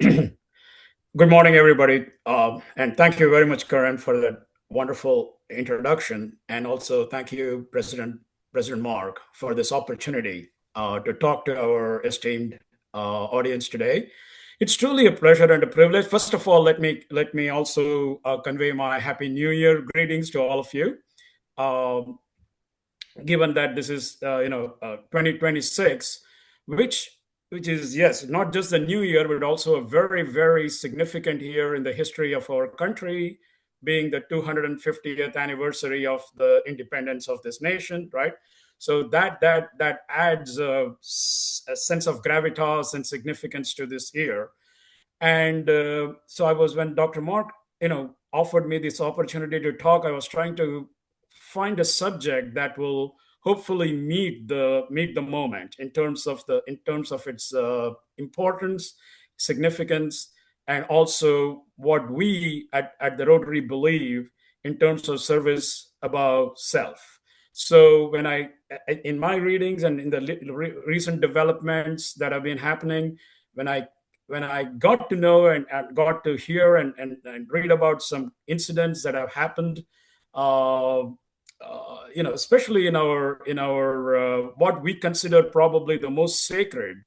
Good morning, everybody. And thank you very much, Karan, for that wonderful introduction. And also thank you, President Mark, for this opportunity to talk to our esteemed audience today. It's truly a pleasure and a privilege. First of all, let me also convey my Happy New Year greetings to all of you. Um, Given that this is 2026, which which is, yes, not just the new year but also a very, very significant year in the history of our country, being the 250th anniversary of the independence of this nation, right? So that adds a sense of gravitas and significance to this year. And so I was, when Dr. Mark offered me this opportunity to talk, I was trying to find a subject that will hopefully meet the moment in terms of its importance, significance, and also what we at the Rotary believe in terms of service above self. So when in my readings and in the recent developments that have been happening, when I got to know and got to hear and read about some incidents that have happened, especially in our what we consider probably the most sacred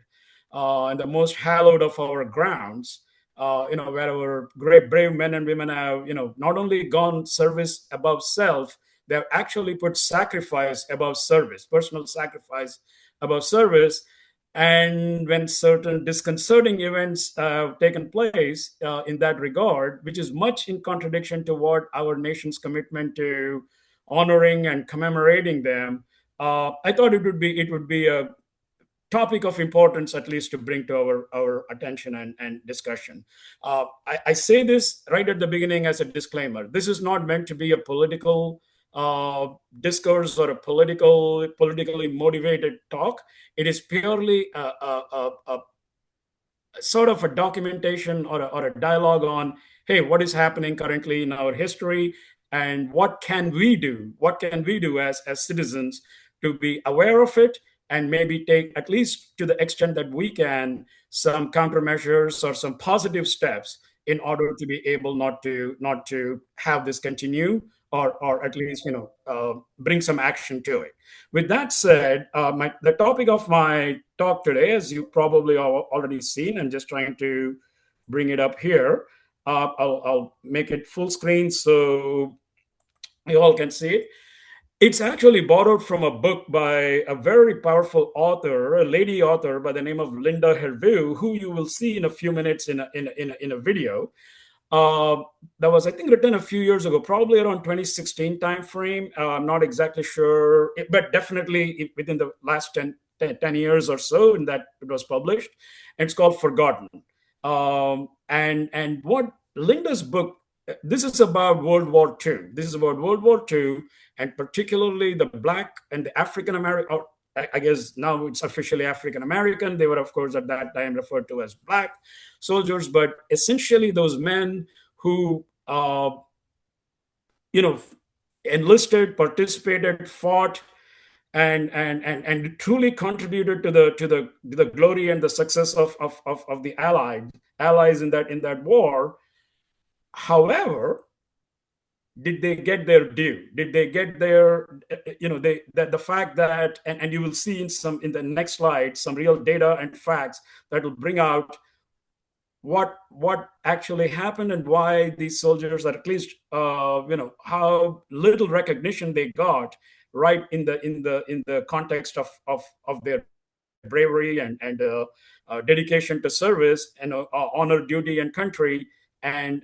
and the most hallowed of our grounds, where our great brave men and women have, not only gone service above self, they have actually put sacrifice above service, personal sacrifice above service. And when certain disconcerting events have taken place in that regard, which is much in contradiction to what our nation's commitment to honoring and commemorating them, I thought it would be a topic of importance, at least to bring to our attention and discussion. I say this right at the beginning as a disclaimer. This is not meant to be a political discourse or a politically motivated talk. It is purely a sort of a documentation or a dialogue on, hey, what is happening currently in our history, and what can we do as citizens to be aware of it, and maybe take, at least to the extent that we can, some countermeasures or some positive steps in order to be able not to have this continue, or at least bring some action to it. With that said, the topic of my talk today, as you probably already seen, and just trying to bring it up here. I'll make it full screen so you all can see it. It's actually borrowed from a book by a very powerful author, a lady author by the name of Linda Hervieux, who you will see in a few minutes in a video. Uh, that was, I think, written a few years ago, probably around 2016 timeframe. I'm not exactly sure, but definitely within the last 10 years or so, in that it was published. And it's called Forgotten. And what Linda's book, this is about World War II. This is about World War II, and particularly the Black and the African American. I guess now it's officially African American. They were, of course, at that time referred to as Black soldiers, but essentially those men who, you know, enlisted, participated, fought, and truly contributed to the glory and the success of the allies in that war. However, did they get their due? Did they get their, the fact that, and you will see in the next slide, some real data and facts that will bring out what actually happened, and why these soldiers, or at least how little recognition they got, right, in the context of their bravery and dedication to service and honor, duty, and country, and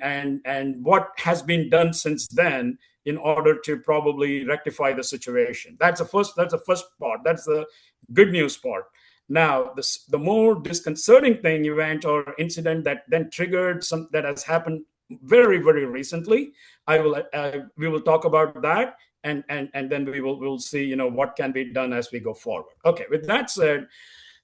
what has been done since then in order to probably rectify the situation. That's the first part. That's the good news part. Now, the more disconcerting thing, event, or incident that then triggered some that has happened very, very recently. We will talk about that, and then we'll see what can be done as we go forward. Okay, with that said,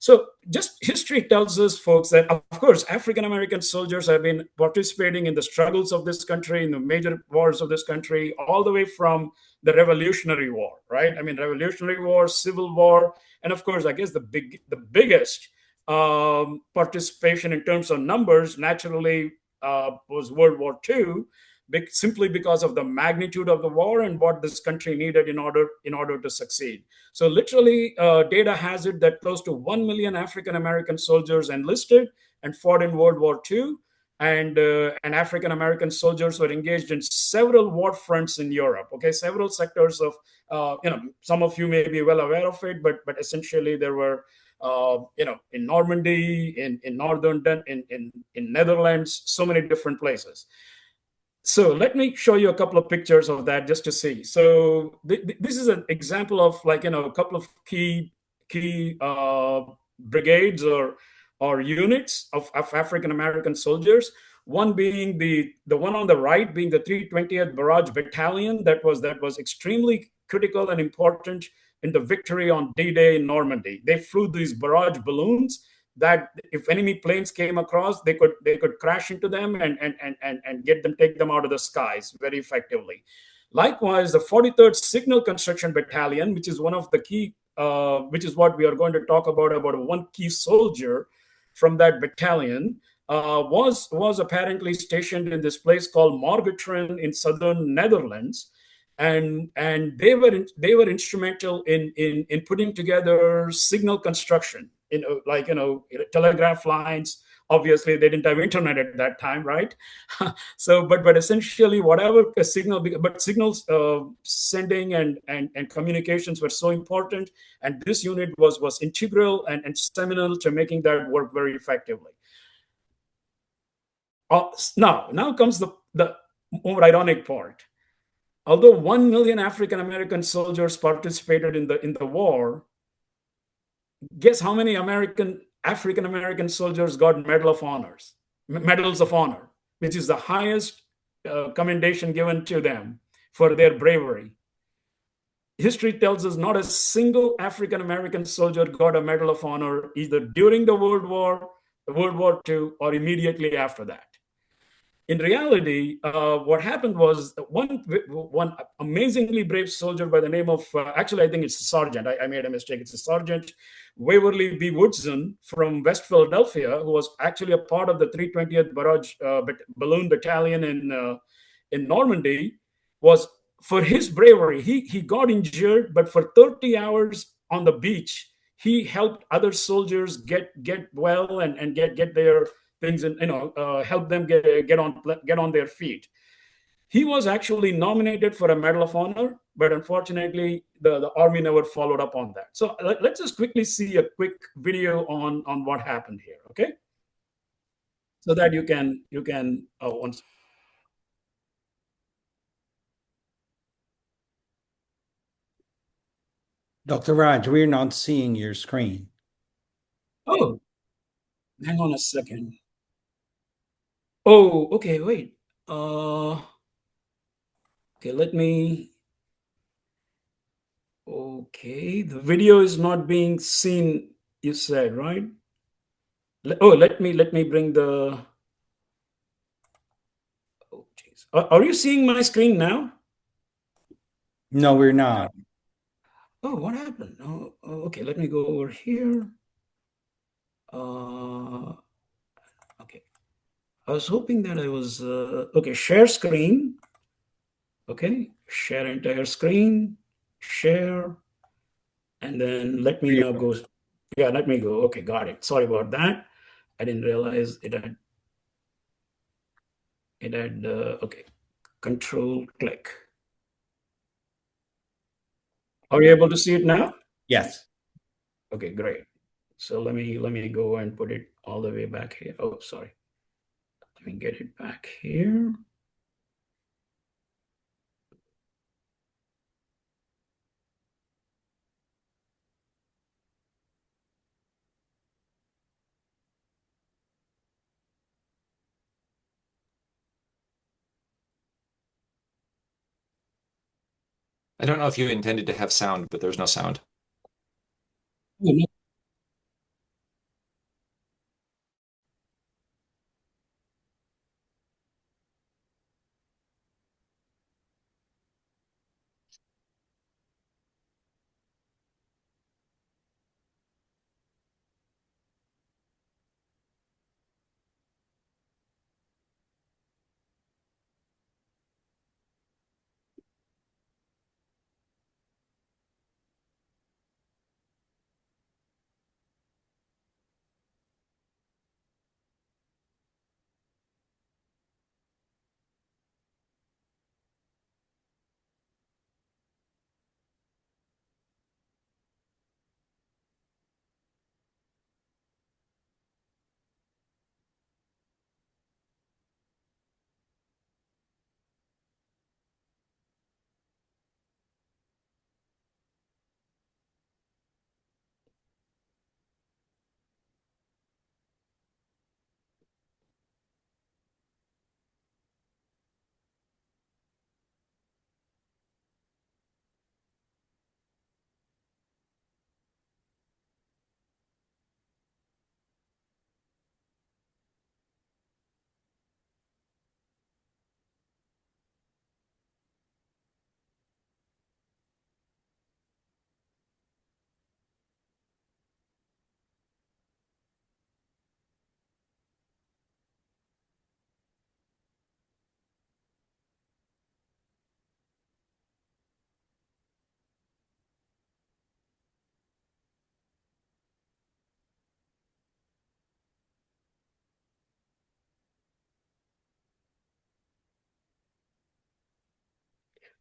so just history tells us, folks, that of course African American soldiers have been participating in the struggles of this country, in the major wars of this country, all the way from the Revolutionary War, right? I mean, Revolutionary War, Civil War, and of course, I guess the biggest participation in terms of numbers naturally was World War II, simply because of the magnitude of the war and what this country needed in order to succeed. So literally, data has it that close to 1 million African American soldiers enlisted and fought in World War II, and African American soldiers were engaged in several war fronts in Europe. Okay, several sectors of some of you may be well aware of it, but essentially there were in Normandy, in northern in Netherlands, so many different places. So let me show you a couple of pictures of that just to see. So this is an example of, like, a couple of key brigades or units of African American soldiers. One being the one on the right being the 320th Barrage Battalion that was extremely critical and important in the victory on D-Day in Normandy. They flew these barrage balloons that if enemy planes came across, they could crash into them and take them out of the skies very effectively. Likewise, the 43rd Signal Construction Battalion, which is one of the key, which is what we are going to talk about one key soldier from that battalion, was apparently stationed in this place called Morgetren in southern Netherlands, and they were instrumental in putting together signal construction, telegraph lines. Obviously they didn't have internet at that time, right? So but essentially whatever a signal, but signals sending and communications were so important, and this unit was integral and seminal to making that work very effectively. Now comes the more ironic part. Although 1 million African American soldiers participated in the war, guess how many African American soldiers got medals of honor, which is the highest commendation given to them for their bravery. History tells us not a single African American soldier got a Medal of Honor either during the World War II, or immediately after that. In reality, what happened was one amazingly brave soldier by the name of, actually, I think it's a sergeant. I made a mistake. It's a Sergeant Waverly B. Woodson from West Philadelphia, who was actually a part of the 320th Barrage Balloon Battalion in Normandy. Was for his bravery. He got injured, but for 30 hours on the beach, he helped other soldiers get well and get their things, and help them get on their feet. He was actually nominated for a Medal of Honor, but unfortunately the army never followed up on that. So let's just quickly see a quick video on what happened here, okay? So that you can once. Dr. Raj, we're not seeing your screen. Oh, hang on a second. Oh, okay, wait. Okay, let me. Okay, the video is not being seen, you said, right? Oh, let me bring the. Oh, jeez. Are you seeing my screen now? No, we're not. Oh, what happened? Okay, let me go over here. Uh, okay. I was hoping that I was okay. Share screen. Okay, share entire screen. Share, and then let me now go. Yeah, let me go. Okay, got it. Sorry about that. I didn't realize it had okay. Control click. Are you able to see it now? Yes. Okay, great. So let me go and put it all the way back here. Oh, sorry. Let me get it back here. I don't know if you intended to have sound, but there's no sound. Oh, no.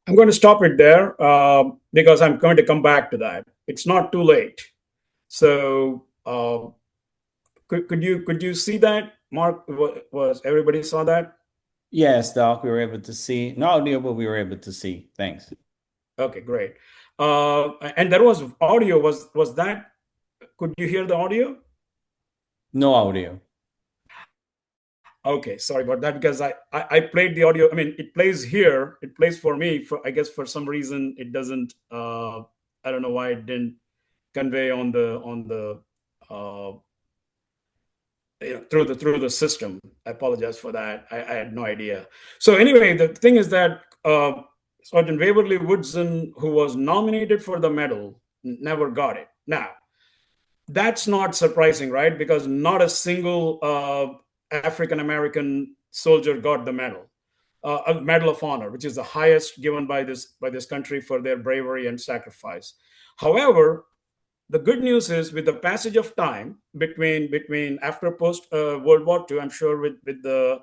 I'm going to stop it there because I'm going to come back to that. It's not too late. So could you see that, Mark? Was everybody saw that? Yes, Doc, we were able to see. No audio, but we were able to see. Thanks. Okay, great. And there was audio. Was that? Could you hear the audio? No audio. Okay, sorry about that because I played the audio. I mean, it plays here. It plays for me. For I guess for some reason it doesn't. I don't know why it didn't convey on the uh, through the system. I apologize for that. I had no idea. So anyway, the thing is that Sergeant Waverly Woodson, who was nominated for the medal, never got it. Now that's not surprising, right? Because not a single African American soldier got the medal, a Medal of Honor, which is the highest given by this country for their bravery and sacrifice. However, the good news is with the passage of time between after post World War II, I'm sure with the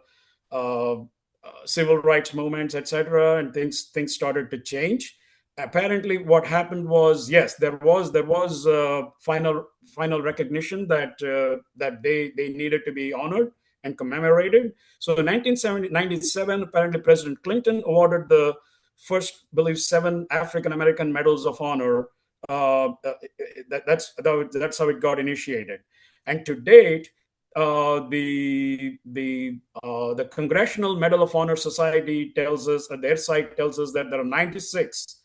civil rights movements, etc., and things started to change. Apparently, what happened was yes, there was final recognition that they needed to be honored and commemorated. So in 1997, apparently President Clinton awarded the first, I believe, 7 African American medals of honor. That's how it got initiated, and to date, the Congressional Medal of Honor Society tells us, their site tells us that there are 96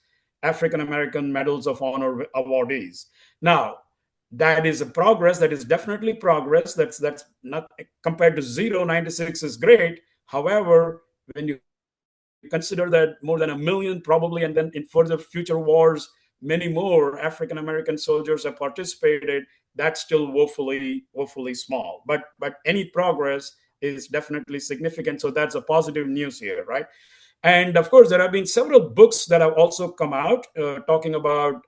African American Medals of Honor awardees. Now, that is a progress. That is definitely progress. That's not compared to zero. 96 is great. However, when you consider that more than a million probably, and then in further future wars many more African American soldiers have participated, that's still woefully small, but any progress is definitely significant. So that's a positive news here, right? And of course there have been several books that have also come out talking about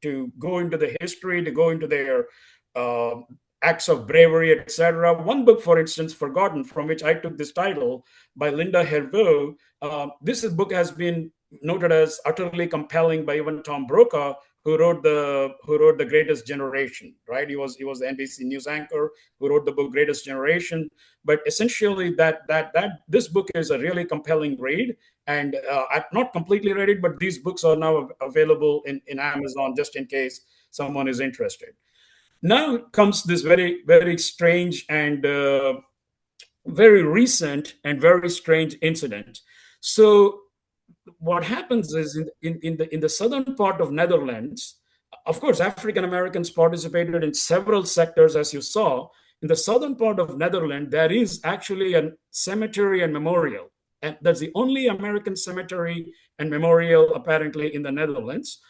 to go into the history, to go into their um acts of bravery, etc. One book, for instance, Forgotten, from which I took this title, by Linda Herveau. This book has been noted as utterly compelling by even Tom Brokaw, who wrote the Greatest Generation. Right, he was the NBC News anchor who wrote the book Greatest Generation. But essentially, that this book is a really compelling read. And I've not completely read it, but these books are now available in Amazon, just in case someone is interested. Now comes this very strange and very recent and very strange incident. So what happens is in the southern part of Netherlands, of course, African Americans participated in several sectors, as you saw. In the southern part of Netherlands, there is actually a cemetery and memorial, and that's the only American cemetery and memorial apparently in the Netherlands.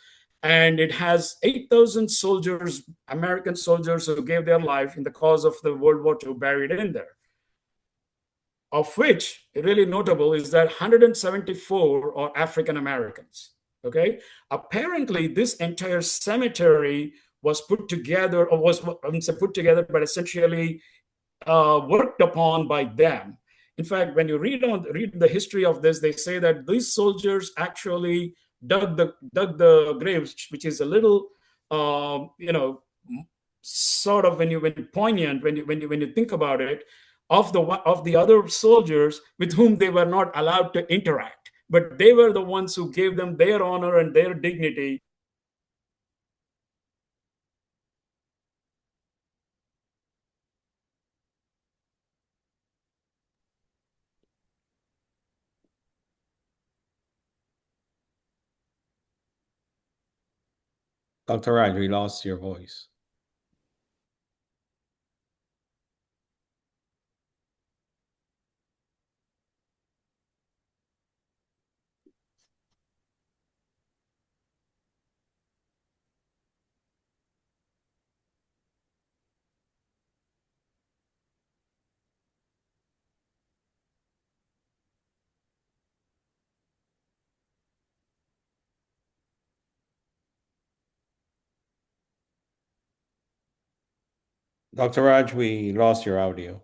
And it has 8,000 soldiers, American soldiers who gave their life in the cause of the World War II, buried in there, of which really notable is that 174 are African Americans. Okay, apparently this entire cemetery was put together, or was, I wouldn't say put together, but essentially worked upon by them. In fact, when you read the history of this, they say that these soldiers actually dug the graves, which is a little, you know, sort of when you poignant when you think about it, of the other soldiers with whom they were not allowed to interact, but they were the ones who gave them their honor and their dignity. Dr. Raj, we lost your voice. Dr. Raj, we lost your audio.